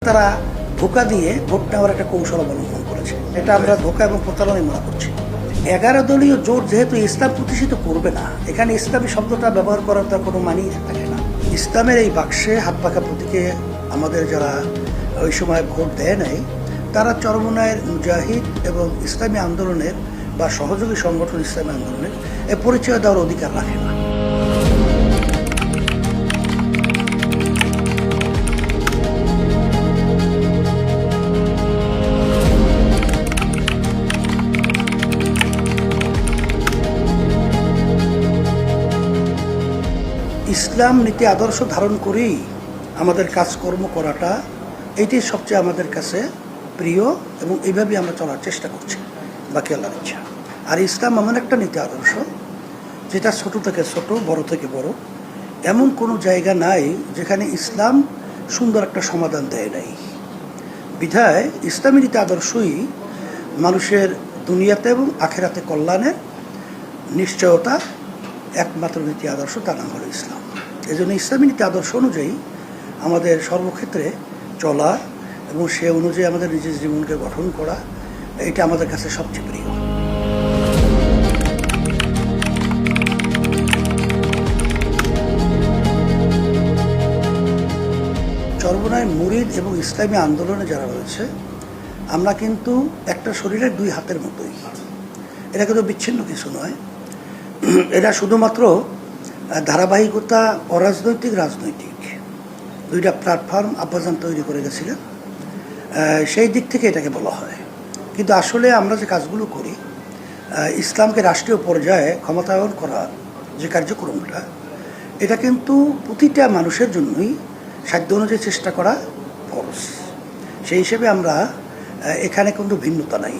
তারা ধোঁকা দিয়ে ভোট নেওয়ার একটা কৌশল অবলম্বন করেছে। এটা আমরা ধোঁকা এবং প্রতারণাই মনে করছি। 11 দলীয় জোট যেহেতু ইসলাম প্রতিষ্ঠিত করবে না, এখানে ইসলামী শব্দটা ব্যবহার করার তার কোনো মানেই থাকে না। ইসলামের এই বাক্সে হাত পাকা প্রতীকে আমাদের যারা ওই সময় ভোট দেয় নাই, তারা চরমনায়ের মুজাহিদ এবং ইসলামী আন্দোলনের বা সহযোগী সংগঠন ইসলামী আন্দোলনের এ পরিচয় দেওয়ার অধিকার রাখে না। ইসলাম নীতি আদর্শ ধারণ করেই আমাদের কাজকর্ম করাটা এইটাই সবচেয়ে আমাদের কাছে প্রিয় এবং এইভাবেই আমরা চলার চেষ্টা করছি, বাকি আল্লাহর ইচ্ছা। আর ইসলাম এমন একটা নীতি আদর্শ যেটা ছোট থেকে ছোট, বড় থেকে বড়, এমন কোনো জায়গা নাই যেখানে ইসলাম সুন্দর একটা সমাধান দেয় নাই। বিধায় ইসলামী নীতি আদর্শই মানুষের দুনিয়াতে এবং আখেরাতে কল্যাণের নিশ্চয়তা একমাত্র নীতি আদর্শ, তার নাম হলো ইসলাম। এই জন্য ইসলামী নীতি আদর্শ অনুযায়ী আমাদের সর্বক্ষেত্রে চলা এবং সে অনুযায়ী আমাদের নিজের জীবনকে গঠন করা, এটা আমাদের কাছে সবচেয়ে প্রিয়। চরমনায় মুরিদ এবং ইসলামী আন্দোলনে যারা রয়েছে, আমরা কিন্তু একটা শরীরের দুই হাতের মতোই। এটা কিন্তু বিচ্ছিন্ন কিছু নয়। এটা শুধুমাত্র ধারাবাহিকতা অরাজনৈতিক রাজনৈতিক দুইটা প্ল্যাটফর্ম আব্বাজান তৈরি করে গেছিলেন, সেই দিক থেকে এটাকে বলা হয়। কিন্তু আসলে আমরা যে কাজগুলো করি, ইসলামকে রাষ্ট্রীয় পর্যায়ে ক্ষমতায়ন করার যে কার্যক্রমটা, এটা কিন্তু প্রতিটা মানুষের জন্যই সাধ্য অনুযায়ী চেষ্টা করা ফরজ। সেই হিসেবে আমরা এখানে কিন্তু ভিন্নতা নাই।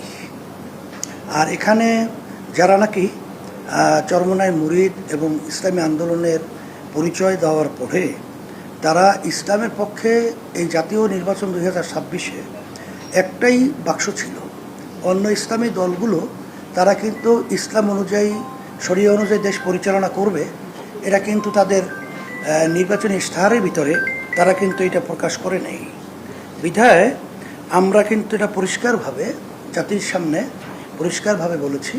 আর এখানে যারা নাকি চরমনায় মুরিদ এবং ইসলামী আন্দোলনের পরিচয় দেওয়ার পরে তারা ইসলামের পক্ষে এই জাতীয় নির্বাচন 2026-এ একটাই বাক্স ছিল, অন্য ইসলামী দলগুলো তারা কিন্তু ইসলাম অনুযায়ী, শরিয়া অনুযায়ী দেশ পরিচালনা করবে, এটা কিন্তু তাদের নির্বাচনী ইশতেহারের ভিতরে তারা কিন্তু এটা প্রকাশ করে নেই। বিধায় আমরা কিন্তু এটা পরিষ্কারভাবে জাতির সামনে পরিষ্কারভাবে বলেছি,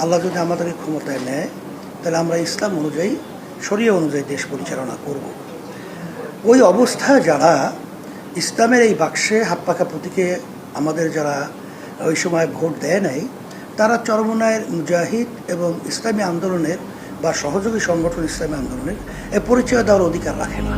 আল্লাহ যদি আমাদেরকে ক্ষমতায় নেয় তাহলে আমরা ইসলাম অনুযায়ী, শরিয়া অনুযায়ী দেশ পরিচালনা করব। ওই অবস্থায় যারা ইসলামের এই বাক্সে হাত পাকা প্রতীকে আমাদের যারা ওই সময় ভোট দেয় নাই, তারা চরমনায়ের মুজাহিদ এবং ইসলামী আন্দোলনের বা সহযোগী সংগঠন ইসলামী আন্দোলনের এ পরিচয় দেওয়ার অধিকার রাখে না।